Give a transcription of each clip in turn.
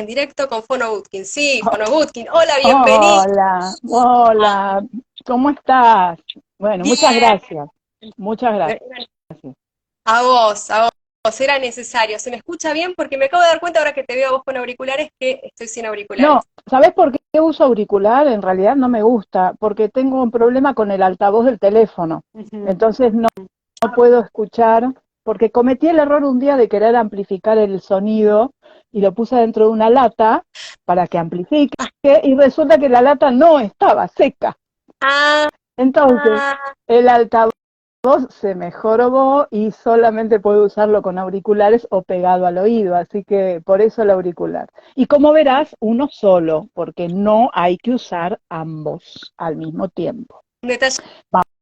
en directo con Fono Bootkin. Sí, Fono Bootkin. Hola, bienvenido. Hola, hola, ¿cómo estás? Bueno, muchas Bien. gracias, muchas gracias. A vos, era necesario. ¿Se me escucha bien? Porque me acabo de dar cuenta ahora que te veo a vos con auriculares que estoy sin auriculares. No, ¿sabés por qué uso auricular? En realidad no me gusta, porque tengo un problema con el altavoz del teléfono. Ujú. Entonces no puedo escuchar, porque cometí el error un día de querer amplificar el sonido y lo puse dentro de una lata para que amplifique y resulta que la lata no estaba seca. Ah, Entonces, el altavoz se me jorobó y solamente puedo usarlo con auriculares o pegado al oído, así que por eso el auricular. Y como verás, uno solo, porque no hay que usar ambos al mismo tiempo. un detalle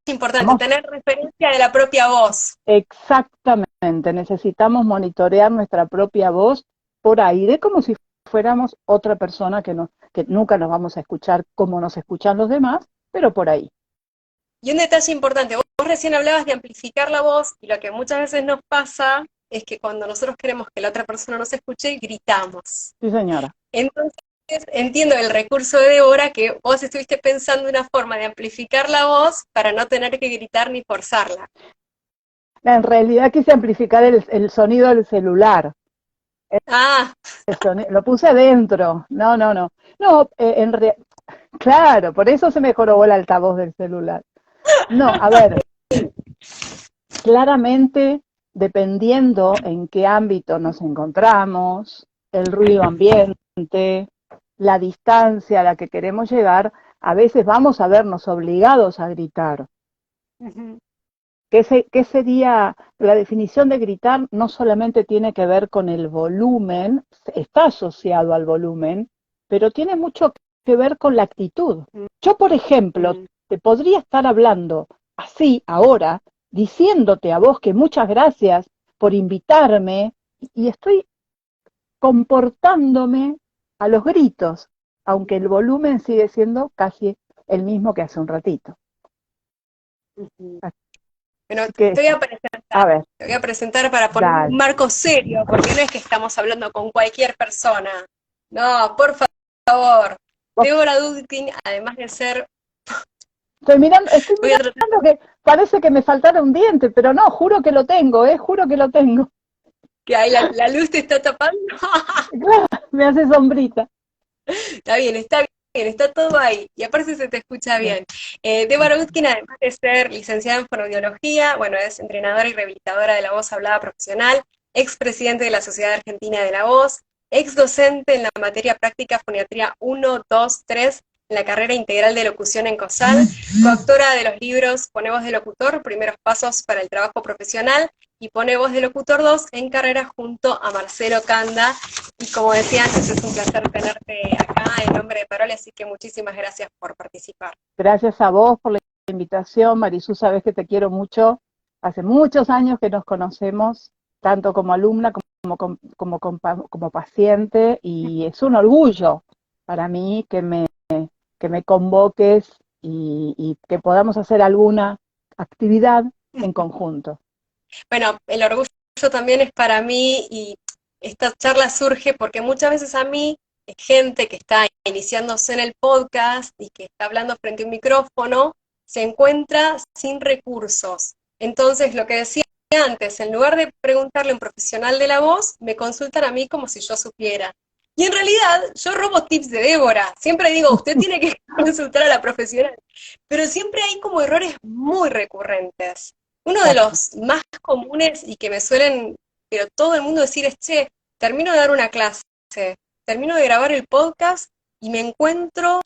importante, Vamos, tener referencia de la propia voz. exactamente, necesitamos monitorear nuestra propia voz por aire como si fuéramos otra persona que nunca nos vamos a escuchar como nos escuchan los demás, pero por ahí. Y un detalle importante, vos recién hablabas de amplificar la voz y lo que muchas veces nos pasa es que cuando nosotros queremos que la otra persona nos escuche, gritamos. Sí, señora. Entonces, entiendo el recurso de Débora que vos estuviste pensando una forma de amplificar la voz para no tener que gritar ni forzarla. En realidad quise amplificar el sonido del celular. Ah, Lo puse adentro. No, no, no. No, claro, por eso se me jorobó el altavoz del celular. No, a ver, claramente, dependiendo en qué ámbito nos encontramos, el ruido ambiente, la distancia a la que queremos llegar, a veces vamos a vernos obligados a gritar. ujú, ¿Qué sería la definición de gritar? No solamente tiene que ver con el volumen, está asociado al volumen, pero tiene mucho que ver con la actitud. Yo, por ejemplo, te podría estar hablando así ahora, diciéndote a vos que muchas gracias por invitarme y estoy comportándome a los gritos, aunque el volumen sigue siendo casi el mismo que hace un ratito. ujú. Así Bueno, que, a ver, te voy a presentar para poner un dale. marco serio, porque no es que estamos hablando con cualquier persona. No, por favor. Débora Dudkin, además de ser, Estoy voy a tratar, mirando que parece que me faltara un diente, pero no, juro que lo tengo, juro que lo tengo. que ahí la luz te está tapando. Claro, me hace sombrita. Está bien, está todo ahí. Y aparte se te escucha bien. Débora Gutkin, además de ser licenciada en fonoaudiología, bueno, es entrenadora y rehabilitadora de la voz hablada profesional, expresidente de la Sociedad Argentina de la Voz, ex docente en la materia práctica Foniatría 1, 2, 3, en la carrera integral de locución en COSAL, coautora de los libros Pone voz de locutor, primeros pasos para el trabajo profesional, y Pone voz de locutor 2 en carrera junto a Marcelo Canda. Y como decía antes, es un placer tenerte acá en nombre de Parole, así que muchísimas gracias por participar. Gracias a vos por la invitación, Marisú, sabes que te quiero mucho. Hace muchos años que nos conocemos, tanto como alumna como paciente, y es un orgullo para mí que me convoques y que podamos hacer alguna actividad en conjunto. Bueno, el orgullo también es para mí y esta charla surge porque muchas veces a mí, gente que está iniciándose en el podcast y que está hablando frente a un micrófono, se encuentra sin recursos. Entonces, lo que decía antes, en lugar de preguntarle a un profesional de la voz, me consultan a mí como si yo supiera. Y en realidad, yo robo tips de Débora. Siempre digo, usted tiene que consultar a la profesional. Pero siempre hay como errores muy recurrentes. Uno de los más comunes y que me suelen, pero todo el mundo decir es, che, termino de dar una clase, termino de grabar el podcast y me encuentro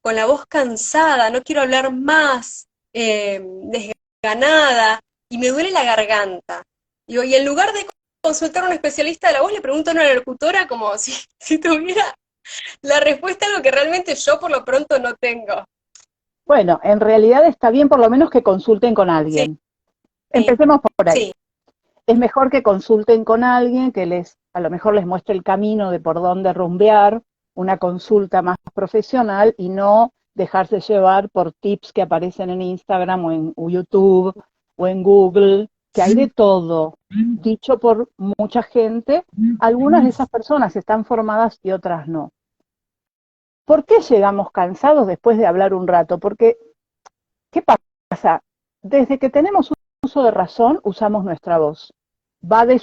con la voz cansada, no quiero hablar más, desganada, y me duele la garganta. Digo, y en lugar de consultar a un especialista de la voz, le pregunto a una locutora como si tuviera la respuesta a algo que realmente yo por lo pronto no tengo. Bueno, en realidad está bien por lo menos que consulten con Sí, alguien. Empecemos por ahí. sí. Es mejor que consulten con alguien que a lo mejor les muestre el camino de por dónde rumbear, una consulta más profesional y no dejarse llevar por tips que aparecen en Instagram o en YouTube o en Google que hay de todo, dicho por mucha gente. Algunas de esas personas están formadas y otras no. ¿Por qué llegamos cansados después de hablar un rato? Porque, ¿qué pasa? Desde que tenemos uso de razón, usamos nuestra voz. Va de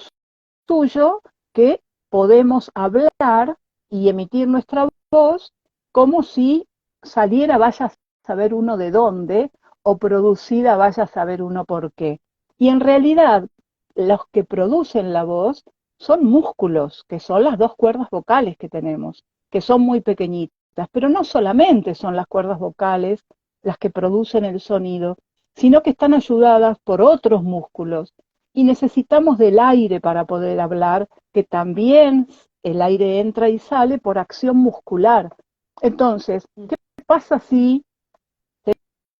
suyo que podemos hablar y emitir nuestra voz como si saliera vaya a saber uno de dónde, o producida vaya a saber uno por qué. Y en realidad, los que producen la voz son músculos, que son las dos cuerdas vocales que tenemos, que son muy pequeñitas, pero no solamente son las cuerdas vocales las que producen el sonido, sino que están ayudadas por otros músculos. Y necesitamos del aire para poder hablar, que también el aire entra y sale por acción muscular. Entonces, ¿qué pasa si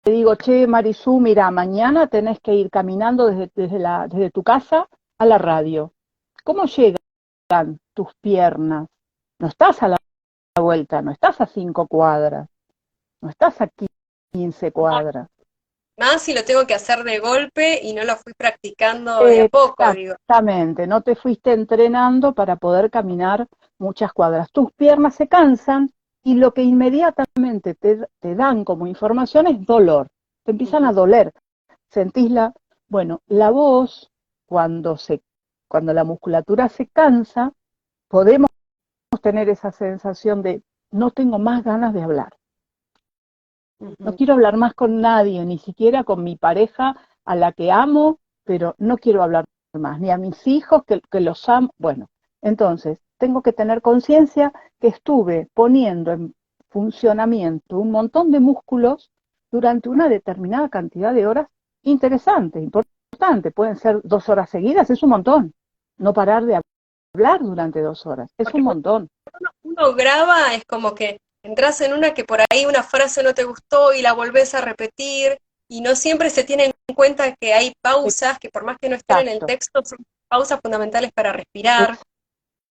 te digo, che, Marisú, mira, mañana tenés que ir caminando desde tu casa a la radio? ¿Cómo llegan tus piernas? No estás a la vuelta, no estás a 5 cuadras, no estás a 15 cuadras. Más si lo tengo que hacer de golpe y no lo fui practicando de a poco, digo. Exactamente, no te fuiste entrenando para poder caminar muchas cuadras. Tus piernas se cansan y lo que inmediatamente te dan como información es dolor. Te empiezan a doler. Sentís bueno, la voz, cuando la musculatura se cansa, podemos tener esa sensación de no tengo más ganas de hablar. No quiero hablar más con nadie, ni siquiera con mi pareja a la que amo, pero no quiero hablar más, ni a mis hijos que los amo. Bueno, entonces tengo que tener conciencia que estuve poniendo en funcionamiento un montón de músculos durante una determinada cantidad de horas. Interesante, importante, pueden ser 2 horas seguidas, es un montón. No parar de hablar durante 2 horas, es Porque un montón. uno graba, es como que entras en una que por ahí una frase no te gustó y la volvés a repetir, y no siempre se tiene en cuenta que hay pausas que por más que no estén en el Exacto. texto, son pausas fundamentales para respirar.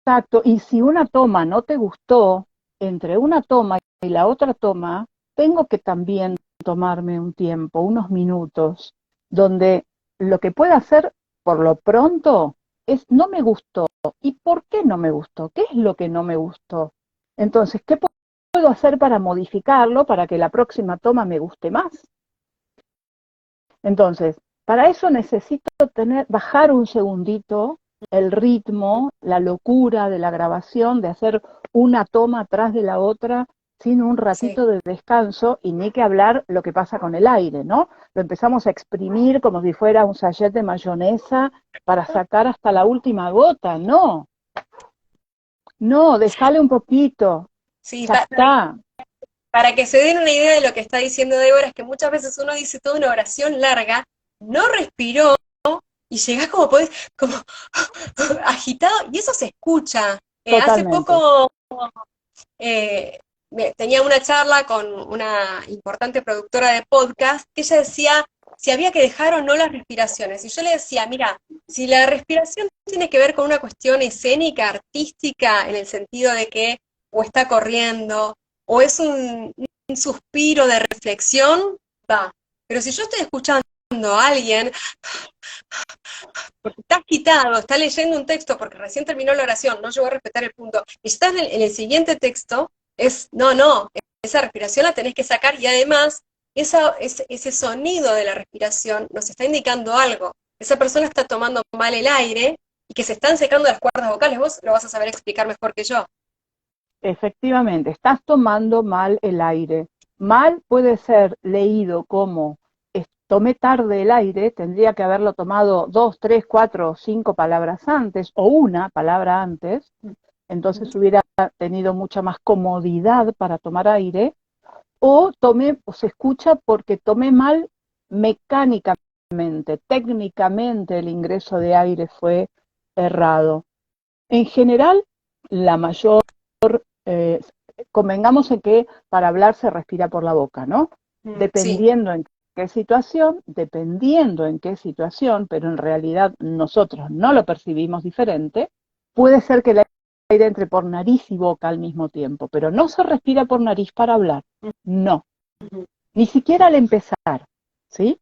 Exacto, y si una toma no te gustó, entre una toma y la otra toma, tengo que también tomarme un tiempo, unos minutos, donde lo que puedo hacer por lo pronto es no me gustó. ¿Y por qué no me gustó? ¿Qué es lo que no me gustó? Entonces, ¿qué puedo hacer para modificarlo para que la próxima toma me guste más? Entonces, para eso necesito bajar un segundito el ritmo, la locura de la grabación, de hacer una toma atrás de la otra sin un Sí. ratito de descanso, y ni que hablar lo que pasa con el aire, ¿no? Lo empezamos a exprimir como si fuera un sachet de mayonesa para sacar hasta la última gota. No, no, déjale un poquito, Sí, ya está. para que se den una idea de lo que está diciendo Débora, es que muchas veces uno dice toda una oración larga, no respiró y llegás como podés, como agitado, y eso se escucha. Hace Totalmente. poco eh, tenía una charla con una importante productora de podcast que ella decía si había que dejar o no las respiraciones. Y yo le decía, mira, si la respiración tiene que ver con una cuestión escénica, artística, en el sentido de que o está corriendo, o es un suspiro de reflexión, va. Pero si yo estoy escuchando a alguien porque está agitado, está leyendo un texto porque recién terminó la oración, no llegó a respetar el punto, y está en el siguiente texto, no, esa respiración la tenés que sacar, y además ese sonido de la respiración nos está indicando algo. Esa persona está tomando mal el aire y que se están secando las cuerdas vocales. Vos lo vas a saber explicar mejor que yo. Efectivamente, estás tomando mal el aire. Mal puede ser leído como tomé tarde el aire, tendría que haberlo tomado 2, 3, 4, 5 palabras antes, o una palabra antes, entonces hubiera tenido mucha más comodidad para tomar aire. O se escucha porque tomé mal mecánicamente, técnicamente el ingreso de aire fue errado. En general, la mayor eh, convengamos en que para hablar se respira por la boca, ¿no? Sí, Dependiendo en qué situación, pero en realidad nosotros no lo percibimos diferente, puede ser que el aire entre por nariz y boca al mismo tiempo, pero no se respira por nariz para hablar, no, ni siquiera al empezar, ¿sí?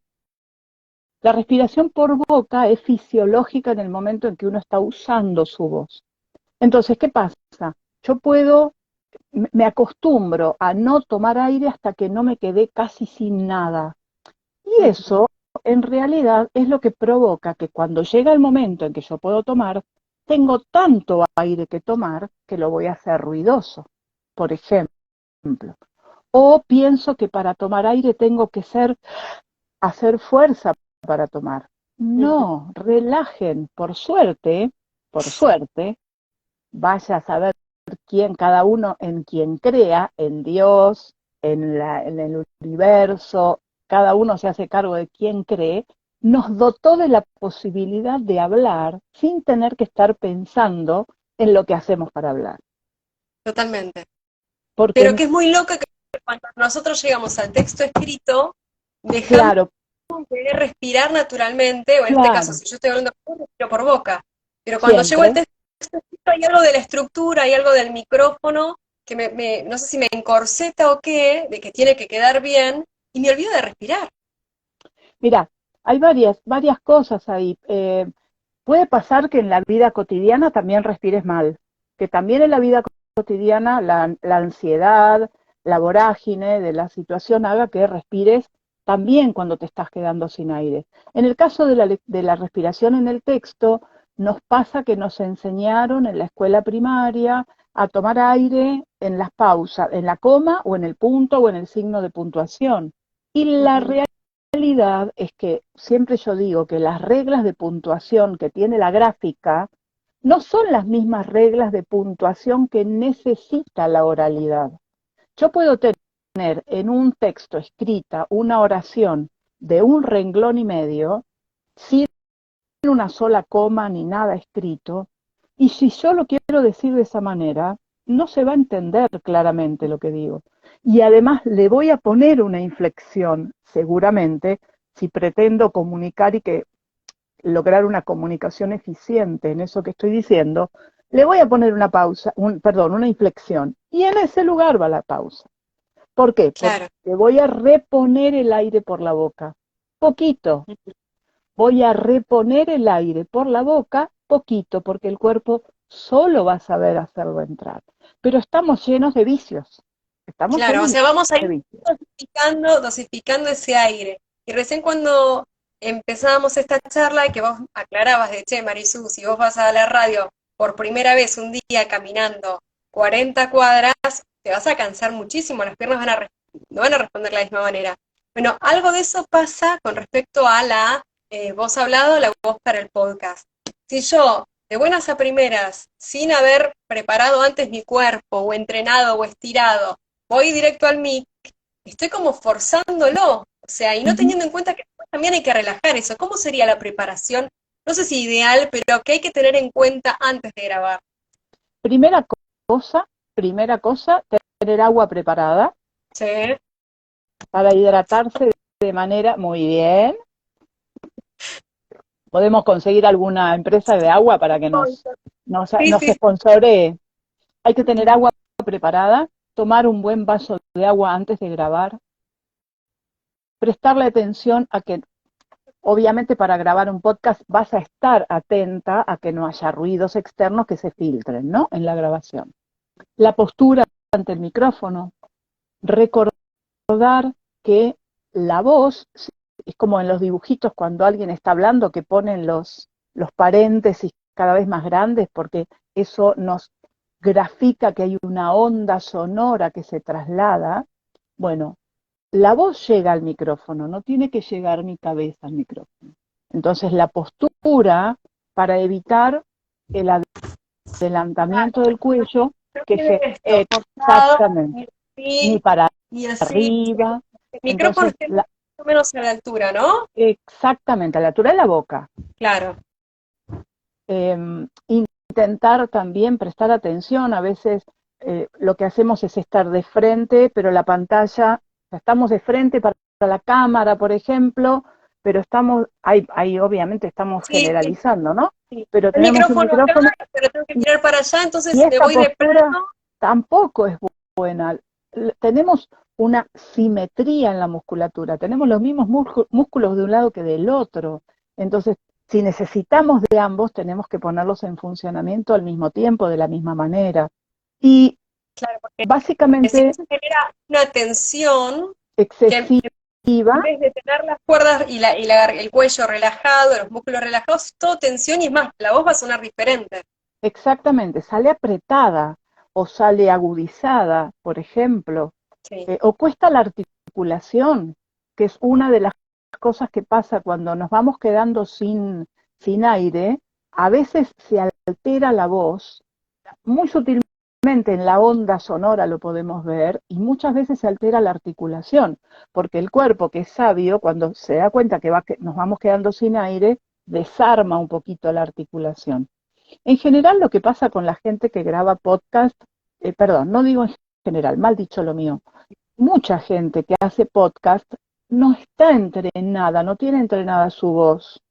La respiración por boca es fisiológica en el momento en que uno está usando su voz. Entonces, ¿qué pasa? Yo me acostumbro a no tomar aire hasta que no me quedé casi sin nada. Y eso, en realidad, es lo que provoca que cuando llega el momento en que yo puedo tomar, tengo tanto aire que tomar que lo voy a hacer ruidoso, por ejemplo. O pienso que para tomar aire tengo que hacer fuerza para tomar. No, relajen, por suerte, vaya a saber quién, cada uno en quien crea, en Dios, en el universo, cada uno se hace cargo de quién cree, nos dotó de la posibilidad de hablar sin tener que estar pensando en lo que hacemos para hablar. Totalmente. Pero Porque, que es muy loco que cuando nosotros llegamos al texto escrito, dejamos claro, de respirar naturalmente, o en este caso, claro, si yo estoy hablando, respiro por boca. Pero cuando llego al siempre. texto escrito hay algo de la estructura, hay algo del micrófono que no sé si me encorseta o qué, de que tiene que quedar bien, y me olvido de respirar. Mira, hay varias cosas ahí. Puede pasar que en la vida cotidiana también respires mal, que también en la vida cotidiana la ansiedad, la vorágine de la situación haga que respires también cuando te estás quedando sin aire. En el caso de la respiración en el texto, nos pasa que nos enseñaron en la escuela primaria a tomar aire en las pausas, en la coma o en el punto o en el signo de puntuación. Y la Ujú. realidad es que siempre yo digo que las reglas de puntuación que tiene la gráfica no son las mismas reglas de puntuación que necesita la oralidad. Yo puedo tener en un texto escrita una oración de un renglón y medio, sin una sola coma ni nada escrito, y si yo lo quiero decir de esa manera, no se va a entender claramente lo que digo. Y además le voy a poner una inflexión, seguramente, si pretendo comunicar y que lograr una comunicación eficiente en eso que estoy diciendo, le voy a poner una pausa, perdón, una inflexión. Y en ese lugar va la pausa. ¿Por qué? Porque Claro. voy a reponer el aire por la boca. Poquito, voy a reponer el aire por la boca poquito, porque el cuerpo solo va a saber hacerlo entrar. Pero estamos llenos de vicios, estamos Claro, o llenos sea, vamos a de ir vicios. dosificando ese aire. Y recién cuando empezábamos esta charla, que vos aclarabas de, che, Marisú, si vos vas a la radio por primera vez un día caminando 40 cuadras, te vas a cansar muchísimo, las piernas no van a responder de la misma manera. Bueno, algo de eso pasa con respecto a la voz hablado, la voz para el podcast. Si yo, de buenas a primeras, sin haber preparado antes mi cuerpo, o entrenado, o estirado, voy directo al mic, estoy como forzándolo, o sea, y no Ujú. teniendo en cuenta que también hay que relajar eso. ¿Cómo sería la preparación? No sé si ideal, pero que hay que tener en cuenta antes de grabar. Primera cosa, primera cosa, tener agua preparada Sí, para hidratarse de manera muy bien. Podemos conseguir alguna empresa de agua para que sí, nos sí. sponsoree. Hay que tener agua preparada, tomar un buen vaso de agua antes de grabar, prestarle atención a que, obviamente para grabar un podcast vas a estar atenta a que no haya ruidos externos que se filtren, ¿no? En la grabación. La postura ante el micrófono, recordar que la voz, es como en los dibujitos cuando alguien está hablando que ponen los paréntesis cada vez más grandes porque eso nos grafica que hay una onda sonora que se traslada. Bueno, la voz llega al micrófono, no tiene que llegar mi cabeza al micrófono. Entonces la postura para evitar el adelantamiento del cuello, Yo que tiene se esto, cortado, exactamente, y ni así, para y así. arriba. El micrófono Entonces, esté más o menos a la altura, ¿no? exactamente, a la altura de la boca. Claro. Intentar también prestar atención, a veces lo que hacemos es estar de frente, pero la pantalla, estamos de frente para la cámara, por ejemplo, pero ahí obviamente estamos Sí, sí, generalizando, ¿no? sí. Pero El tenemos un micrófono acá, micrófono pero tengo que mirar para allá, y entonces me esta voy de postura plano. tampoco es buena. Tenemos una simetría en la musculatura. Tenemos los mismos músculos de un lado que del otro. Entonces, si necesitamos de ambos, tenemos que ponerlos en funcionamiento al mismo tiempo, de la misma manera. Y Claro, porque si no básicamente se genera una tensión que excesiva, en vez de tener las cuerdas el cuello relajado, los músculos relajados, todo tensión y es más, la voz va a sonar diferente. exactamente, sale apretada o sale agudizada, por ejemplo, Sí, o cuesta la articulación, que es una de las cosas que pasa cuando nos vamos quedando sin aire. A veces se altera la voz, muy sutilmente en la onda sonora lo podemos ver, y muchas veces se altera la articulación, porque el cuerpo, que es sabio, cuando se da cuenta que nos vamos quedando sin aire, desarma un poquito la articulación. En general, lo que pasa con la gente que graba podcast, perdón, no digo en general, mal dicho lo mío, mucha gente que hace podcast no está entrenada, no tiene entrenada su voz.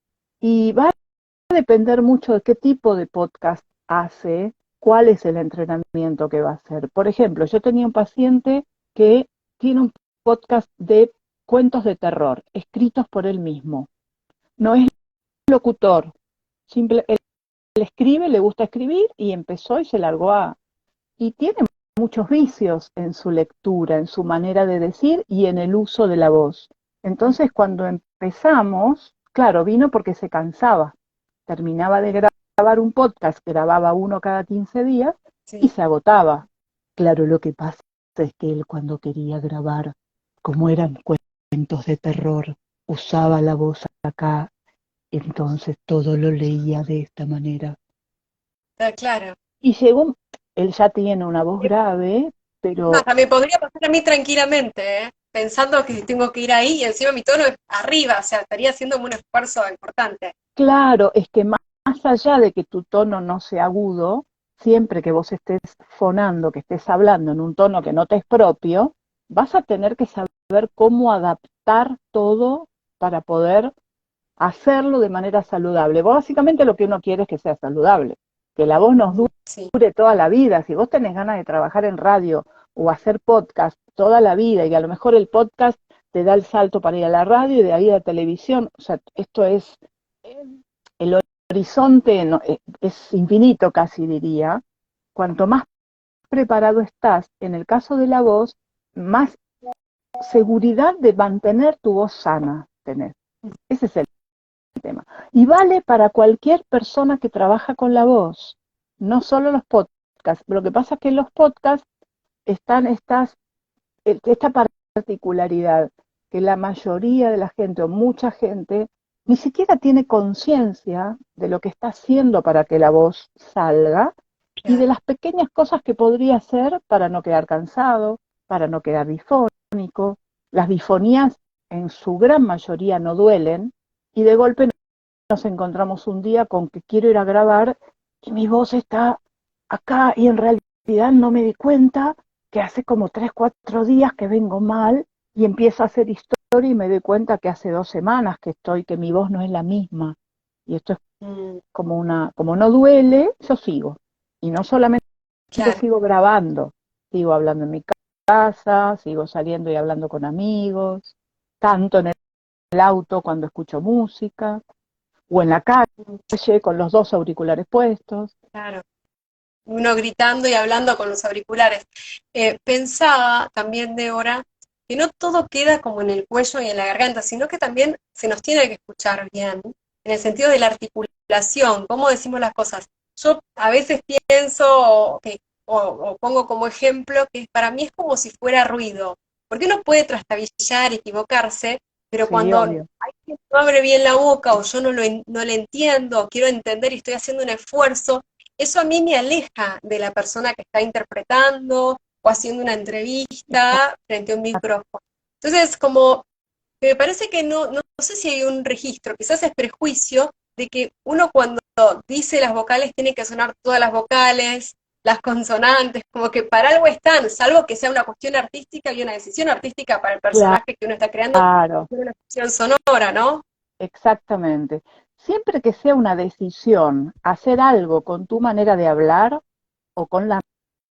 Y va a depender mucho de qué tipo de podcast hace, cuál es el entrenamiento que va a hacer. Por ejemplo, yo tenía un paciente que tiene un podcast de cuentos de terror, escritos por él mismo. No es locutor, él escribe, le gusta escribir y empezó y se largó y tiene muchos vicios en su lectura, en su manera de decir y en el uso de la voz. Entonces, cuando empezamos, claro, vino porque se cansaba. Terminaba de grabar un podcast, grababa uno cada 15 días y sí. se agotaba. Claro, lo que pasa es que él cuando quería grabar, como eran cuentos de terror, usaba la voz acá, entonces todo lo leía de esta manera. Está claro. Y según él ya tiene una voz grave, pero Hasta me podría pasar a mí tranquilamente, ¿eh? Pensando que tengo que ir ahí y encima mi tono es arriba, o sea, estaría haciendo un esfuerzo importante. claro, es que más allá de que tu tono no sea agudo, siempre que vos estés fonando, que estés hablando en un tono que no te es propio, vas a tener que saber cómo adaptar todo para poder hacerlo de manera saludable. Vos básicamente lo que uno quiere es que sea saludable, que la voz nos Sí, dure toda la vida. Si vos tenés ganas de trabajar en radio o hacer podcast toda la vida y a lo mejor el podcast te da el salto para ir a la radio y de ahí a la televisión, o sea, esto es, el horizonte es infinito casi diría. Cuanto más preparado estás, en el caso de la voz, más seguridad de mantener tu voz sana tenés. Ese es el tema. Y vale para cualquier persona que trabaja con la voz, no solo los podcasts. Lo que pasa es que en los podcasts están esta particularidad, que la mayoría de la gente o mucha gente ni siquiera tiene conciencia de lo que está haciendo para que la voz salga y de claro. las pequeñas cosas que podría hacer para no quedar cansado, para no quedar bifónico. Las bifonías en su gran mayoría no duelen y de golpe nos encontramos un día con que quiero ir a grabar y mi voz está acá y en realidad no me di cuenta que hace como 3, 4 días que vengo mal y empiezo a hacer historia y me doy cuenta que hace 2 semanas que estoy, que mi voz no es la misma. Y esto es Mm, como no duele, yo sigo. Y no solamente claro. sigo grabando, sigo hablando en mi casa, sigo saliendo y hablando con amigos, tanto en el auto cuando escucho música o en la Mm, calle con los dos auriculares puestos. claro. Uno gritando y hablando con los auriculares. Pensaba también, Débora, que no todo queda como en el cuello y en la garganta, sino que también se nos tiene que escuchar bien, en el sentido de la articulación, cómo decimos las cosas. Yo a veces pienso o pongo como ejemplo que para mí es como si fuera ruido, porque uno puede trastabillar, equivocarse, pero Sí, cuando obvio. alguien no abre bien la boca o yo no le entiendo, o quiero entender y estoy haciendo un esfuerzo, eso a mí me aleja de la persona que está interpretando o haciendo una entrevista frente a un micrófono. Entonces, como que me parece que no sé si hay un registro, quizás es prejuicio de que uno cuando dice las vocales tiene que sonar todas las vocales, las consonantes, como que para algo están, salvo que sea una cuestión artística y una decisión artística para el personaje que uno está creando, Claro, una cuestión sonora, ¿no? exactamente. Siempre que sea una decisión hacer algo con tu manera de hablar o con la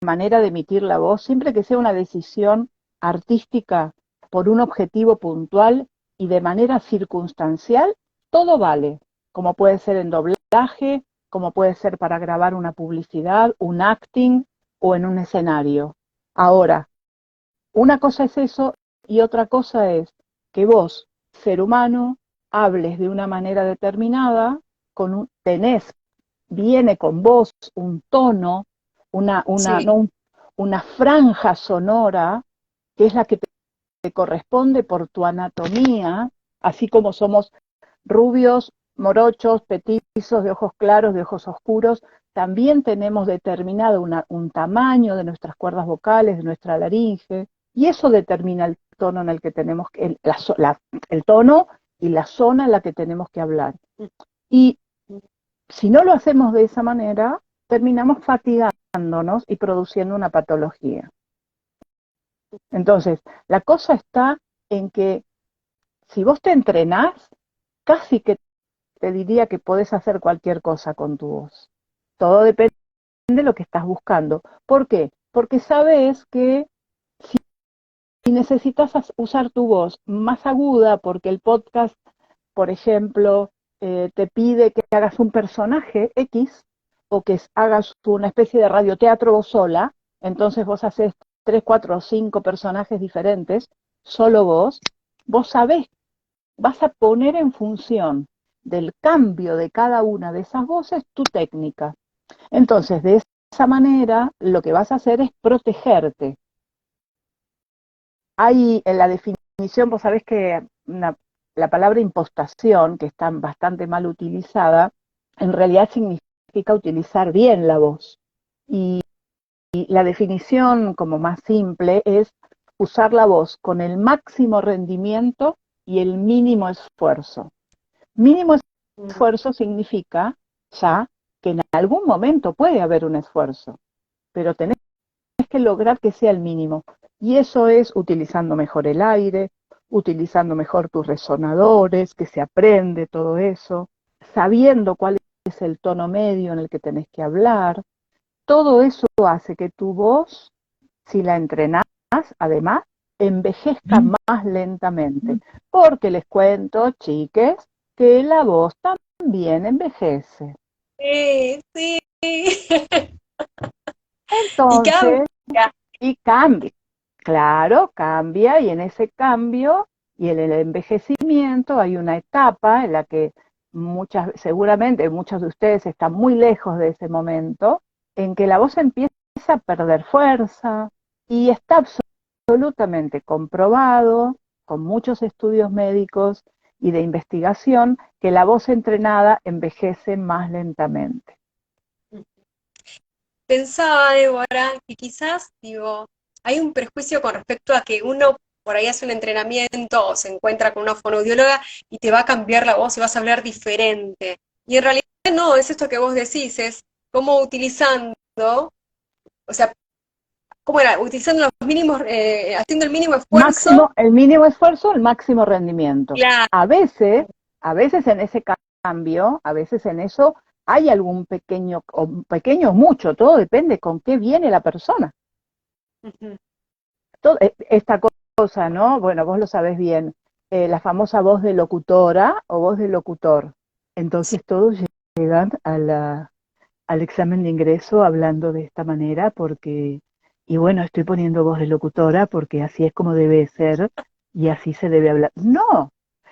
manera de emitir la voz, siempre que sea una decisión artística por un objetivo puntual y de manera circunstancial, todo vale, como puede ser en doblaje, como puede ser para grabar una publicidad, un acting o en un escenario. Ahora, una cosa es eso y otra cosa es que vos, ser humano, hables de una manera determinada, viene con vos un tono, Sí, no, una franja sonora, que es la que te corresponde por tu anatomía, así como somos rubios, morochos, petizos, de ojos claros, de ojos oscuros, también tenemos determinado un tamaño de nuestras cuerdas vocales, de nuestra laringe, y eso determina el tono en el que tenemos que, el tono y la zona en la que tenemos que hablar. Y si no lo hacemos de esa manera, terminamos fatigándonos y produciendo una patología. Entonces, la cosa está en que si vos te entrenás, casi que te diría que podés hacer cualquier cosa con tu voz. Todo depende de lo que estás buscando. ¿Por qué? Porque sabes que si necesitas usar tu voz más aguda, porque el podcast, por ejemplo, te pide que hagas un personaje X o que hagas una especie de radioteatro vos sola, entonces vos haces 3, 4 o 5 personajes diferentes, solo vos sabés, vas a poner en función del cambio de cada una de esas voces tu técnica. Entonces, de esa manera, lo que vas a hacer es protegerte. Hay en la definición, vos sabés que la palabra impostación, que está bastante mal utilizada, en realidad significa utilizar bien la voz. Y la definición como más simple es usar la voz con el máximo rendimiento y el mínimo esfuerzo. Mínimo esfuerzo significa ya que en algún momento puede haber un esfuerzo, pero tenés que lograr que sea el mínimo. Y eso es utilizando mejor el aire, utilizando mejor tus resonadores, que se aprende todo eso, sabiendo cuál es el tono medio en el que tenés que hablar. Todo eso hace que tu voz, si la entrenás, además, envejezca más lentamente. Porque les cuento, chiques, que la voz también envejece. sí, sí. Y cambia. Entonces, y cambia. Claro, cambia y en ese cambio y en el envejecimiento hay una etapa en la que seguramente muchos de ustedes están muy lejos de ese momento, en que la voz empieza a perder fuerza y está absolutamente comprobado con muchos estudios médicos y de investigación que la voz entrenada envejece más lentamente. Pensaba, Débora, que quizás, digo, hay un prejuicio con respecto a que uno por ahí hace un entrenamiento o se encuentra con una fonoaudióloga y te va a cambiar la voz y vas a hablar diferente. Y en realidad no, es esto que vos decís, es cómo utilizando, o sea, ¿cómo era? Utilizando los mínimos, haciendo el mínimo esfuerzo. El mínimo esfuerzo, el máximo rendimiento. Claro. A veces en ese cambio, a veces en eso hay algún pequeño o mucho, todo depende con qué viene la persona. Ujú. Esta cosa, ¿no? Bueno, vos lo sabés bien, la famosa voz de locutora o voz de locutor. Sí, Entonces todos llegan al examen de ingreso hablando de esta manera porque, y bueno, estoy poniendo voz de locutora porque así es como debe ser y así se debe hablar. No.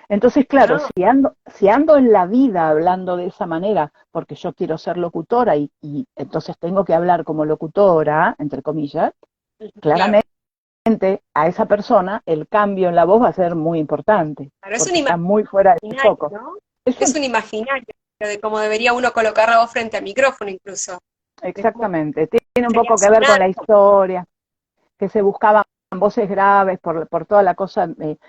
Entonces, claro, no, si ando en la vida hablando de esa manera porque yo quiero ser locutora y entonces tengo que hablar como locutora, entre comillas, claro. claramente a esa persona el cambio en la voz va a ser muy importante Claro, es un porque está muy fuera de su imaginario, foco. ¿no? Es Es un, un imaginario de cómo debería uno colocar la voz frente al micrófono incluso, de cómo exactamente, tiene un debería poco que ver con sonar. la historia, que se buscaban voces graves por toda la cosa,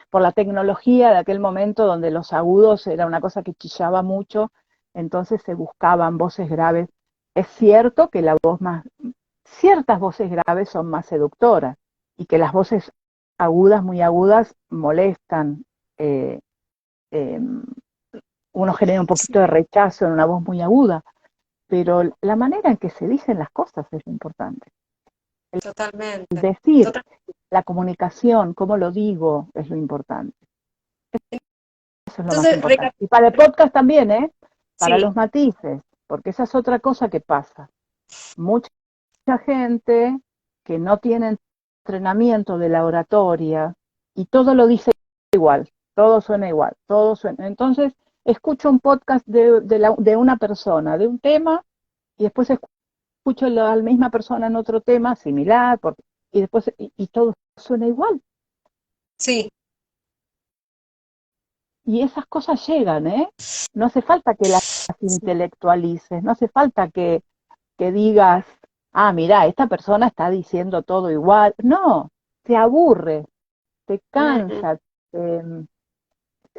por la tecnología de aquel momento donde los agudos era una cosa que chillaba mucho, entonces se buscaban voces graves. Es cierto que ciertas voces graves son más seductoras y que las voces agudas, muy agudas, molestan. eh, eh, Uno genera un Sí, poquito de rechazo en una voz muy aguda, pero la manera en que se dicen las cosas es importante. El totalmente. decir, Total- la comunicación, cómo lo digo, es lo importante. Eso es lo más Entonces, importante. Y para el podcast también, ¿eh? Para sí, los matices, porque esa es otra cosa que pasa. Mucha gente que no tiene entrenamiento de la oratoria y todo lo dice igual, todo suena igual, todo suena. Entonces, escucho un podcast de una persona, de un tema, y después escucho a la misma persona en otro tema similar, y después y todo suena igual. sí. Y esas cosas llegan, ¿eh? No hace falta que las intelectualices, no hace falta que digas, ah, mira, esta persona está diciendo todo igual. No, te aburre, te Mm, cansa,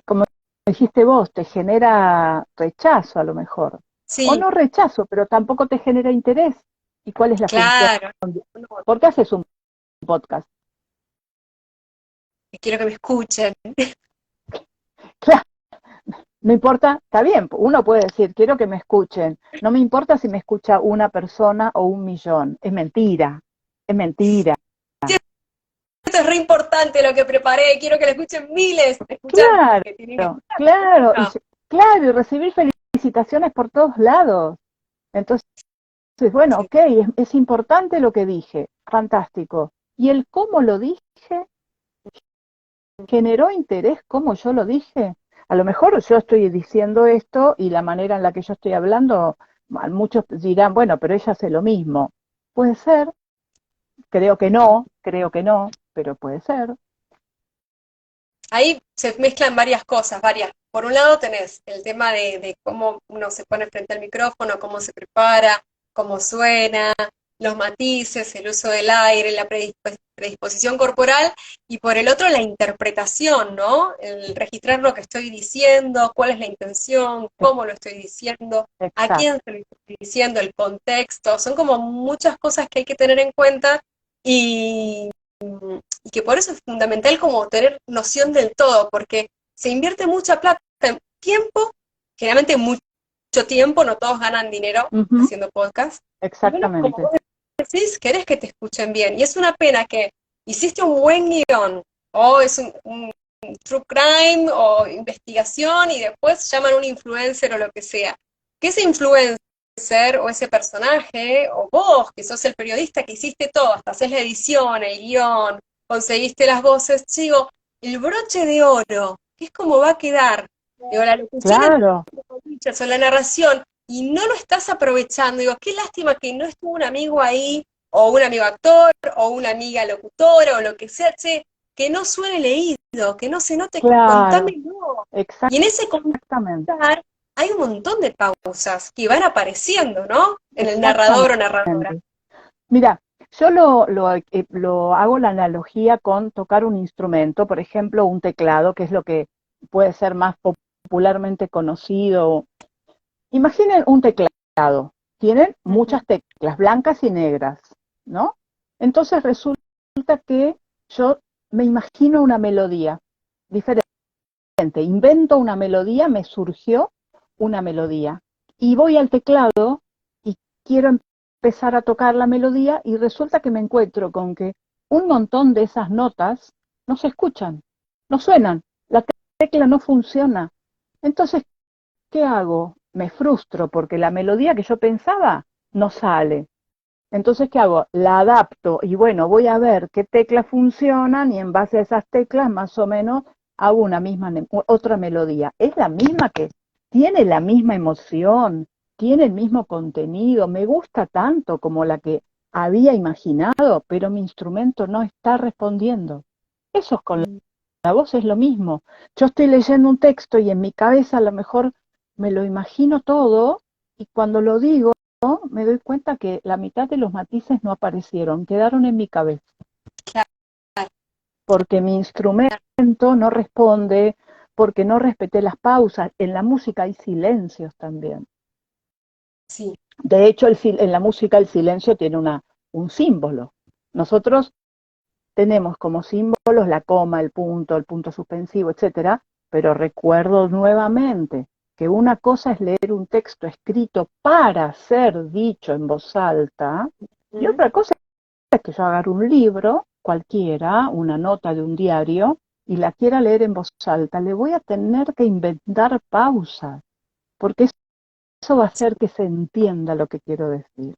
como dijiste vos, te genera rechazo a lo mejor. O sí, no rechazo, pero tampoco te genera interés. ¿Y cuál es la función? claro. No, ¿Por qué haces un podcast? quiero que me escuchen. Claro, no importa, está bien, uno puede decir, quiero que me escuchen. No me importa si me escucha una persona o 1 millón. Es mentira, es mentira. Sí, esto es re importante lo que preparé, quiero que lo escuchen miles de escuchantes Claro, que tienen que escuchar. claro, No, claro, y recibir felicitaciones por todos lados. Entonces, bueno, sí. ok, es importante lo que dije, fantástico. ¿Y el cómo lo dije? ¿Generó interés cómo yo lo dije? A lo mejor yo estoy diciendo esto y la manera en la que yo estoy hablando, muchos dirán, bueno, pero ella hace lo mismo. Puede ser, creo que no, pero puede ser. Ahí se mezclan varias cosas, varias. Por un lado tenés el tema de cómo uno se pone frente al micrófono, cómo se prepara, cómo suena, los matices, el uso del aire, la predisposición corporal, y por el otro la interpretación, ¿no? El registrar lo que estoy diciendo, cuál es la intención, cómo lo estoy diciendo, a Exacto, quién se lo estoy diciendo, el contexto, son como muchas cosas que hay que tener en cuenta y y que por eso es fundamental como tener noción del todo, porque se invierte mucha plata, en tiempo, generalmente mucho tiempo, no todos ganan dinero ujú, haciendo podcast, y bueno, como exactamente. vos decís, querés que te escuchen bien, y es una pena que hiciste un buen guión, o es un true crime, o investigación, y después llaman a un influencer o lo que sea, que ese influencer o ese personaje, o vos, que sos el periodista que hiciste todo, hasta haces la edición, el guión, conseguiste las voces, digo, el broche de oro, que es como va a quedar, digo, la locución Claro, o la narración, y no lo estás aprovechando, digo, qué lástima que no estuvo un amigo ahí, o un amigo actor, o una amiga locutora, o lo que sea, che, que no suene leído, que no se note, claro, contámelo. Y en ese exactamente, contar hay un montón de pausas que van apareciendo, ¿no? En el narrador o narradora. exactamente. Mira, yo lo hago la analogía con tocar un instrumento, por ejemplo, un teclado, que es lo que puede ser más popularmente conocido. Imaginen un teclado, tienen Ujú. muchas teclas, blancas y negras, ¿no? Entonces resulta que yo me imagino una melodía diferente, invento una melodía, me surgió una melodía. Y voy al teclado y quiero empezar a tocar la melodía y resulta que me encuentro con que un montón de esas notas no se escuchan, no suenan, la tecla no funciona. Entonces, ¿qué hago? Me frustro porque la melodía que yo pensaba no sale. Entonces, ¿qué hago? La adapto y bueno, voy a ver qué teclas funcionan y en base a esas teclas más o menos hago una misma, otra melodía. Es la misma que tiene la misma emoción, tiene el mismo contenido, me gusta tanto como la que había imaginado, pero mi instrumento no está respondiendo. Eso es con la voz, es lo mismo. Yo estoy leyendo un texto y en mi cabeza a lo mejor me lo imagino todo y cuando lo digo me doy cuenta que la mitad de los matices no aparecieron, quedaron en mi cabeza, Claro, porque mi instrumento no responde, porque no respeté las pausas. En la música hay silencios también. sí. De hecho, en la música el silencio tiene un símbolo. Nosotros tenemos como símbolos la coma, el punto suspensivo, etcétera, pero recuerdo nuevamente que una cosa es leer un texto escrito para ser dicho en voz alta y ¿Mm? otra cosa es que yo agarro un libro cualquiera, una nota de un diario, y la quiera leer en voz alta, le voy a tener que inventar pausas, porque eso va a hacer que se entienda lo que quiero decir.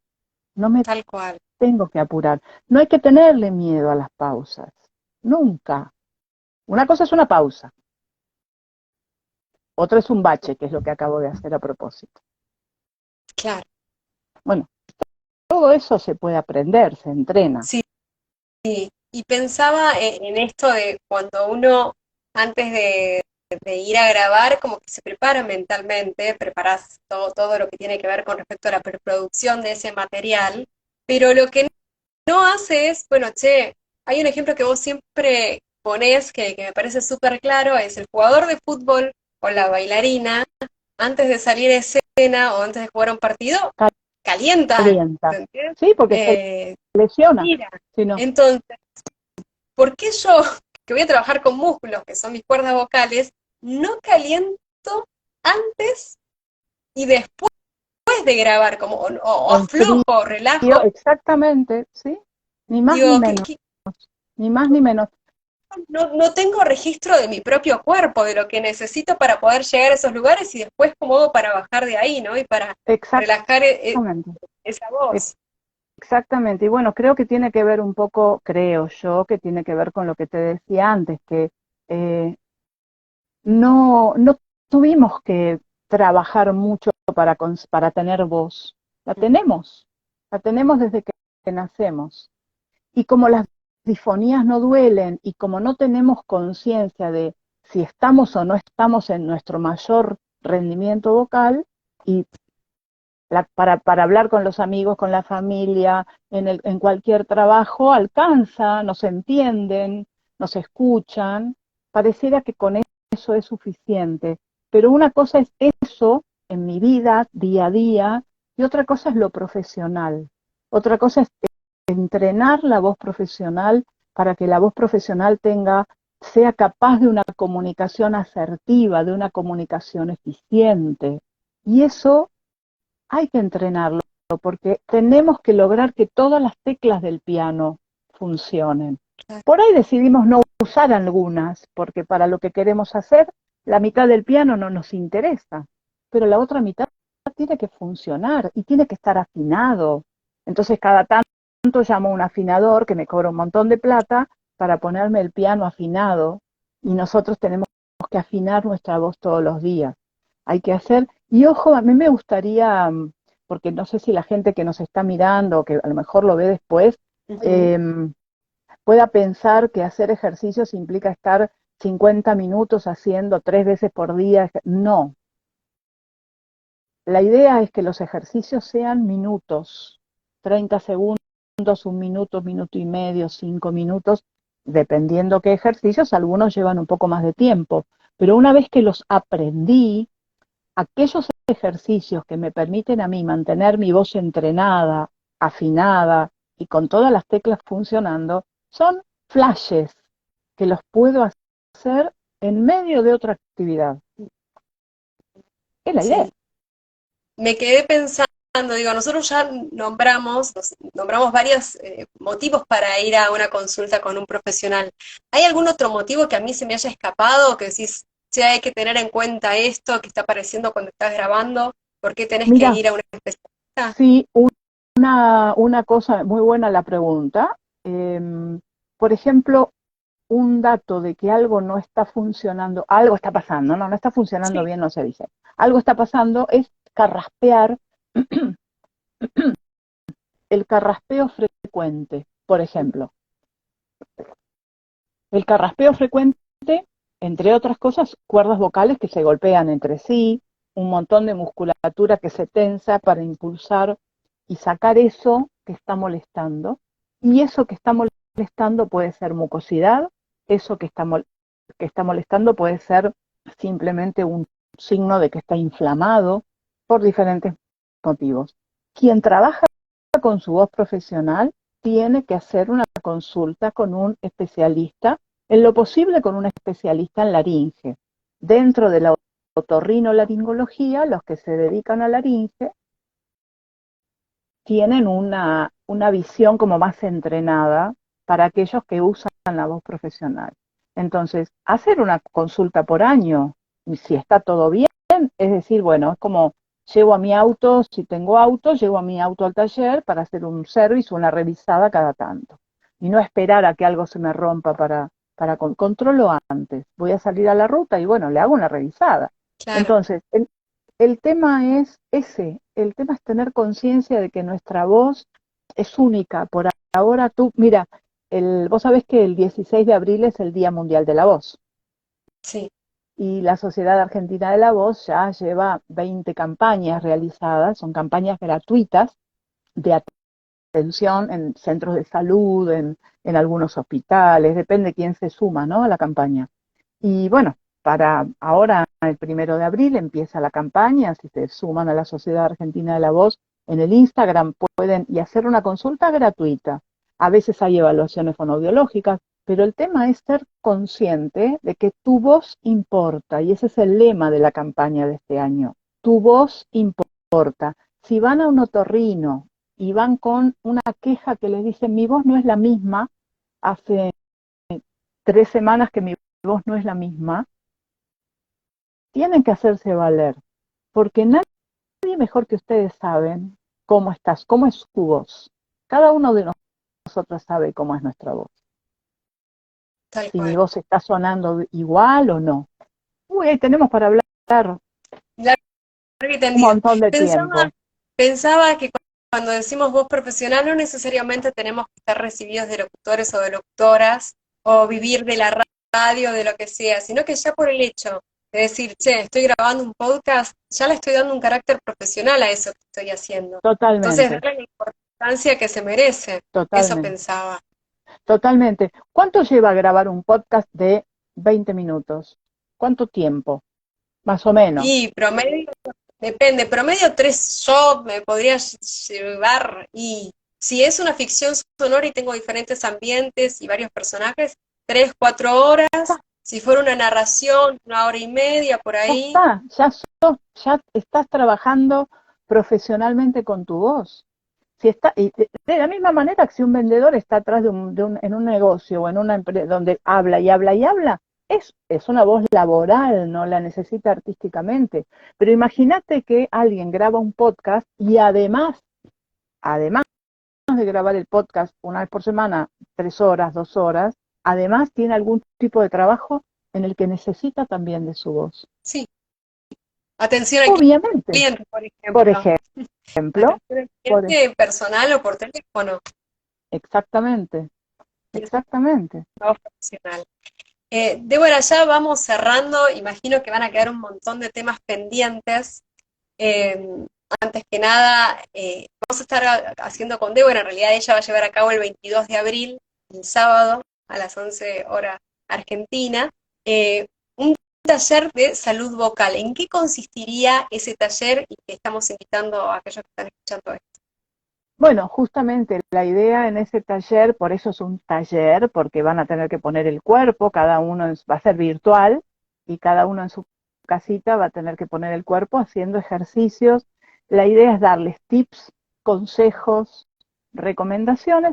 No me tal cual. tengo que apurar. No hay que tenerle miedo a las pausas. Nunca. Una cosa es una pausa. Otra es un bache, que es lo que acabo de hacer a propósito. Claro. Bueno, todo eso se puede aprender, se entrena. Sí, y pensaba en esto de cuando uno, antes de ir a grabar, como que se prepara mentalmente, preparas todo lo que tiene que ver con respecto a la preproducción de ese material, pero lo que no hace es, bueno, che, hay un ejemplo que vos siempre ponés que me parece súper claro, es el jugador de fútbol o la bailarina, antes de salir a escena o antes de jugar un partido, calienta, Calienta. ¿entendés? Sí, porque se lesiona. Mira, Si no, entonces, ¿por qué yo, que voy a trabajar con músculos, que son mis cuerdas vocales, no caliento antes y después de grabar, como o en frío, aflojo, relajo? exactamente, ¿sí? Ni más ni Digo, menos, ni más ni menos. no tengo registro de mi propio cuerpo, de lo que necesito para poder llegar a esos lugares y después cómo hago para bajar de ahí, ¿no? Y para relajar Exactamente. esa voz. Exactamente, y bueno, creo que tiene que ver un poco, creo yo, que tiene que ver con lo que te decía antes, que eh, no tuvimos que trabajar mucho para tener voz. La tenemos desde que nacemos. Y como las disfonías no duelen y como no tenemos conciencia de si estamos o no estamos en nuestro mayor rendimiento vocal, y para hablar con los amigos, con la familia, en cualquier trabajo, alcanza, nos entienden, nos escuchan, pareciera que con eso es suficiente. Pero una cosa es eso en mi vida, día a día, y otra cosa es lo profesional. Otra cosa es entrenar la voz profesional para que la voz profesional sea capaz de una comunicación asertiva, de una comunicación eficiente. Y eso hay que entrenarlo porque tenemos que lograr que todas las teclas del piano funcionen. Por ahí decidimos no usar algunas, porque para lo que queremos hacer, la mitad del piano no nos interesa, pero la otra mitad tiene que funcionar y tiene que estar afinado. Entonces cada tanto llamo a un afinador que me cobra un montón de plata para ponerme el piano afinado, y nosotros tenemos que afinar nuestra voz todos los días. Hay que hacer, y ojo, a mí me gustaría, porque no sé si la gente que nos está mirando, que a lo mejor lo ve después, Ujú. eh, pueda pensar que hacer ejercicios implica estar 50 minutos haciendo 3 veces por día. No, la idea es que los ejercicios sean minutos, 30 segundos, un minuto, minuto y medio, 5 minutos, dependiendo qué ejercicios, algunos llevan un poco más de tiempo, pero una vez que los aprendí, aquellos ejercicios que me permiten a mí mantener mi voz entrenada, afinada y con todas las teclas funcionando, son flashes que los puedo hacer en medio de otra actividad. Es la idea. Sí, me quedé pensando, digo, nosotros ya nombramos varios motivos para ir a una consulta con un profesional. ¿Hay algún otro motivo que a mí se me haya escapado, que decís, si hay que tener en cuenta esto que está apareciendo cuando estás grabando? ¿Por qué tenés que Mira, ir a un especialista? sí, una cosa muy buena la pregunta. Por ejemplo, un dato de que algo no está funcionando, algo está pasando, no está funcionando Sí, bien, no se dice. Algo está pasando es carraspear, el carraspeo frecuente, por ejemplo. El carraspeo frecuente, entre otras cosas, cuerdas vocales que se golpean entre sí, un montón de musculatura que se tensa para impulsar y sacar eso que está molestando. Y eso que está molestando puede ser mucosidad, eso que está molestando puede ser simplemente un signo de que está inflamado por diferentes motivos. Quien trabaja con su voz profesional tiene que hacer una consulta con un especialista, en lo posible con un especialista en laringe. Dentro de la otorrinolaringología, los que se dedican a laringe tienen una visión como más entrenada para aquellos que usan la voz profesional. Entonces, hacer una consulta por año, si está todo bien, es decir, bueno, es como llevo a mi auto, si tengo auto, llevo a mi auto al taller para hacer un service o una revisada cada tanto. Y no esperar a que algo se me rompa controlo antes. Voy a salir a la ruta y bueno, le hago una revisada. Claro. Entonces, el tema es ese, el tema es tener conciencia de que nuestra voz es única. Por ahora tú, mira, vos sabés que el 16 de abril es el Día Mundial de la Voz. Sí. Y la Sociedad Argentina de la Voz ya lleva 20 campañas realizadas, son campañas gratuitas de atención en centros de salud, en algunos hospitales, depende quién se suma, ¿no?, a la campaña. Y bueno, para ahora, el 1 de abril, empieza la campaña. Si se suman a la Sociedad Argentina de la Voz, en el Instagram pueden y hacer una consulta gratuita. A veces hay evaluaciones fonoaudiológicas, pero el tema es ser consciente de que tu voz importa, y ese es el lema de la campaña de este año. Tu voz importa. Si van a un otorrino y van con una queja que les dice mi voz no es la misma, hace 3 semanas que mi voz no es la misma, tienen que hacerse valer, porque nadie mejor que ustedes saben cómo estás, cómo es su voz. Cada uno de nosotros sabe cómo es nuestra voz. Tal Si mi cual. voz está sonando igual o no. Uy, ahí tenemos para hablar Largo y un tendido. montón de Pensaba, tiempo. pensaba que cuando decimos voz profesional no necesariamente tenemos que estar recibidos de locutores o de locutoras o vivir de la radio, de lo que sea, sino que ya por el hecho de decir, che, estoy grabando un podcast, ya le estoy dando un carácter profesional a eso que estoy haciendo. Entonces, Totalmente, darle la importancia que se merece. Eso totalmente, pensaba. totalmente. ¿Cuánto lleva grabar un podcast de 20 minutos? ¿Cuánto tiempo? Más o menos. Y promedio, depende, promedio 3 yo me podría llevar, y si es una ficción sonora y tengo diferentes ambientes y varios personajes, 3, 4 horas. Si fuera una narración, 1 hora y media por Ya ahí. está, ya estás trabajando profesionalmente con tu voz. Si está, y de la misma manera que si un vendedor está atrás en un negocio o en una empresa donde habla y habla y habla, es una voz laboral, no la necesita artísticamente. Pero imagínate que alguien graba un podcast y además de grabar el podcast 1 vez por semana, 3 horas, 2 horas, además tiene algún tipo de trabajo en el que necesita también de su voz. Sí, atención al Obviamente, cliente, por por ejemplo. ejemplo, Atención al por, cliente personal o por teléfono. exactamente, Y eso es exactamente. trabajo profesional. Débora, ya vamos cerrando. Imagino que van a quedar un montón de temas pendientes. Eh, Antes que nada, vamos a estar haciendo con Débora. En realidad ella va a llevar a cabo el 22 de abril, el sábado, a las 11 horas Argentina, un taller de salud vocal. ¿En qué consistiría ese taller y que estamos invitando a aquellos que están escuchando esto? Bueno, justamente la idea en ese taller, por eso es un taller, porque van a tener que poner el cuerpo, va a ser virtual y cada uno en su casita va a tener que poner el cuerpo haciendo ejercicios. La idea es darles tips, consejos, recomendaciones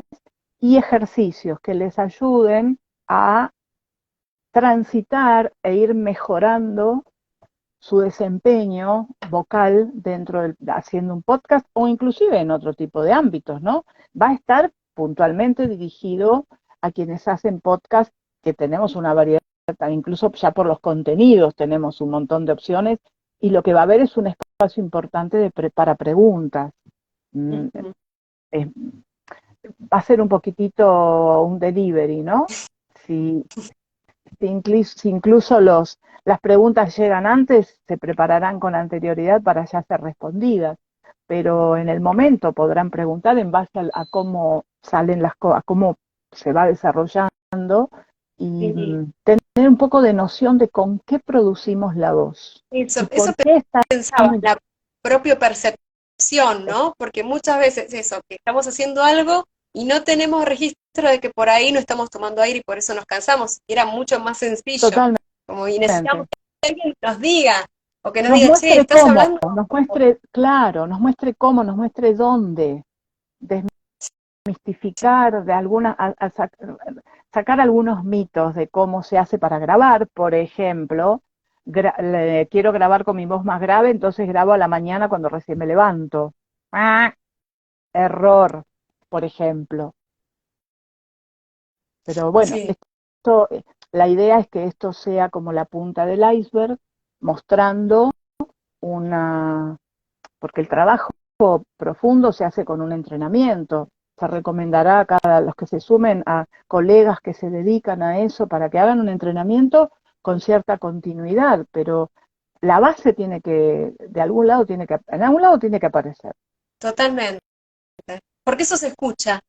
y ejercicios que les ayuden a transitar e ir mejorando su desempeño vocal haciendo un podcast o inclusive en otro tipo de ámbitos, ¿no? Va a estar puntualmente dirigido a quienes hacen podcast, que tenemos una variedad, incluso ya por los contenidos tenemos un montón de opciones, y lo que va a haber es un espacio importante para preguntas. Mm, Ujú. es- Va a ser un poquitito un delivery, ¿no? Si, si incluso las preguntas llegan antes, se prepararán con anterioridad para ya ser respondidas, pero en el momento podrán preguntar en base a cómo salen las cosas, a cómo se va desarrollando y Y tener un poco de noción de con qué producimos la voz y eso por qué está pensaba, la propia percepción, ¿no? Porque muchas veces eso, que estamos haciendo algo y no tenemos registro de que por ahí no estamos tomando aire y por eso nos cansamos. Y era mucho más sencillo, totalmente. como y necesitamos que alguien nos diga, o que nos Nos diga, che, muestre estás cómo, hablando. nos muestre, claro, nos muestre cómo, nos muestre dónde. desmistificar, sacar algunos mitos de cómo se hace para grabar. Por ejemplo, quiero grabar con mi voz más grave, entonces grabo a la mañana cuando recién me levanto. ¡Ah! Error, por ejemplo. Pero bueno, Sí, la idea es que esto sea como la punta del iceberg, mostrando una, porque el trabajo profundo se hace con un entrenamiento. Se recomendará a los que se sumen a colegas que se dedican a eso para que hagan un entrenamiento con cierta continuidad, pero la base tiene que, en algún lado tiene que aparecer. totalmente. Porque eso se escucha,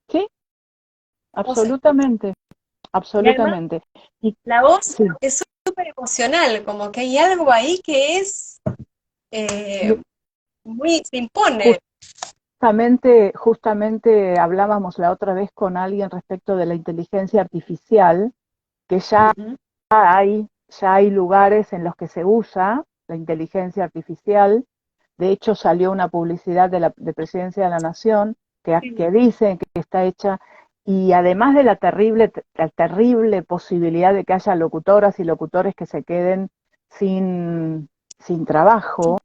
¿Sí? o se escucha. Absolutamente, Y además, absolutamente. Y la voz sí, es súper emocional, como que hay algo ahí que es eh, y muy, se impone. justamente hablábamos la otra vez con alguien respecto de la inteligencia artificial, que Ujú. ya hay lugares en los que se usa la inteligencia artificial. De hecho, salió una publicidad de Presidencia de la Nación que dice que está hecha, y además de la terrible posibilidad de que haya locutoras y locutores que se queden sin trabajo,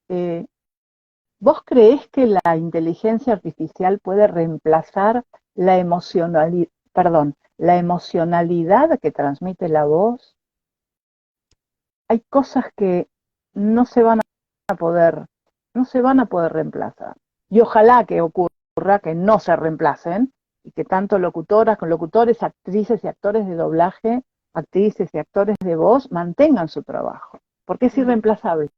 eh, ¿vos creés que la inteligencia artificial puede reemplazar la emocionalidad que transmite la voz? Hay cosas que no se van a poder, no se van a poder reemplazar. Y ojalá que ocurra que no se reemplacen y que tanto locutoras, con locutores, actrices y actores de doblaje, actrices y actores de voz mantengan su trabajo, porque es Ujú. irreemplazable.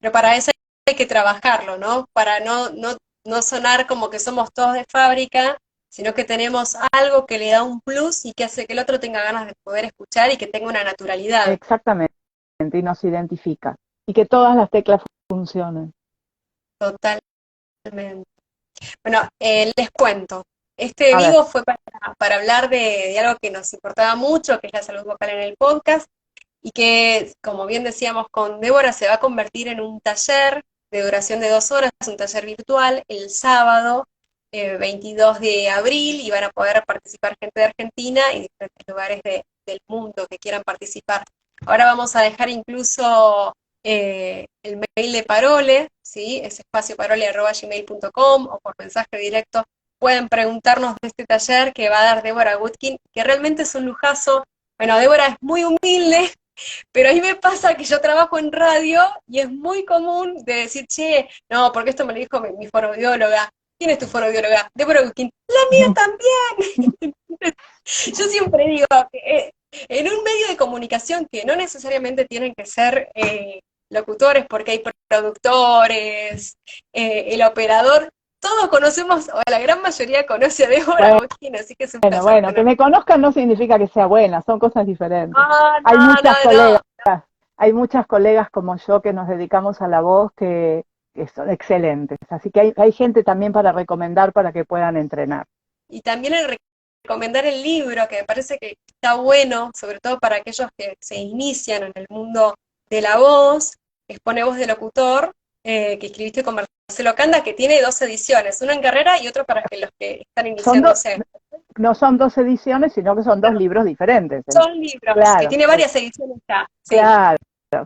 Pero para eso hay que trabajarlo, ¿no? Para no sonar como que somos todos de fábrica, sino que tenemos algo que le da un plus y que hace que el otro tenga ganas de poder escuchar y que tenga una naturalidad. Exactamente, y nos identifica. Y que todas las teclas funcionen. Totalmente. Bueno, les cuento. Este A ver, vivo fue para hablar de algo que nos importaba mucho, que es la salud vocal en el podcast, y que, como bien decíamos con Débora, se va a convertir en un taller de duración de 2 horas, un taller virtual, el sábado 22 de abril, y van a poder participar gente de Argentina y diferentes lugares del mundo que quieran participar. Ahora vamos a dejar incluso el mail de Parole, ¿sí? Es espacioparole@gmail.com, o por mensaje directo pueden preguntarnos de este taller que va a dar Débora Gutkin, que realmente es un lujazo. Bueno, Débora es muy humilde, pero a mí me pasa que yo trabajo en radio y es muy común de decir, che, no, porque esto me lo dijo mi fonoaudióloga. ¿Quién es tu fonoaudióloga? Débora Gutkin. La mía también. Yo siempre digo que en un medio de comunicación que no necesariamente tienen que ser locutores, porque hay productores, el operador, todos conocemos, o la gran mayoría conoce a Débora bueno, Gutkin, así que es un placer bueno, que tener. me conozcan no significa que sea buena, son cosas diferentes. No, Hay no, muchas no, no. colegas, hay muchas colegas como yo que nos dedicamos a la voz que son excelentes. Así que hay gente también para recomendar para que puedan entrenar. Y también el recomendar el libro, que me parece que está bueno, sobre todo para aquellos que se inician en el mundo de la voz, Expone Voz de Locutor, que escribiste con Marcelo Canda, que tiene 2 ediciones, una en carrera y otro para que los que están Son do- iniciándose. no son dos ediciones, sino que son dos libros diferentes. Son libros, que Claro, tiene varias ediciones ya, sí. claro,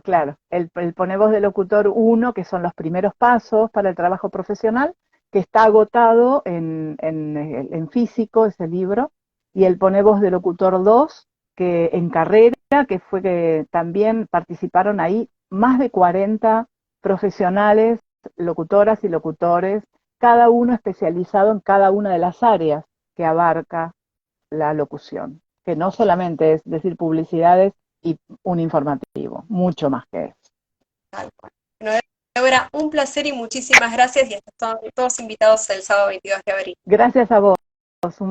claro. El Pone Voz de Locutor uno, que son los primeros pasos para el trabajo profesional, que está agotado en físico ese libro, y el Pone Voz de Locutor 2, que en carrera, que fue que también participaron ahí más de 40 profesionales, locutoras y locutores, cada uno especializado en cada una de las áreas que abarca la locución, que no solamente es decir publicidades y un informativo, mucho más que eso. Tal cual. Bueno, Débora, un placer y muchísimas gracias y están todos invitados el sábado 22 de abril. Gracias a vos, un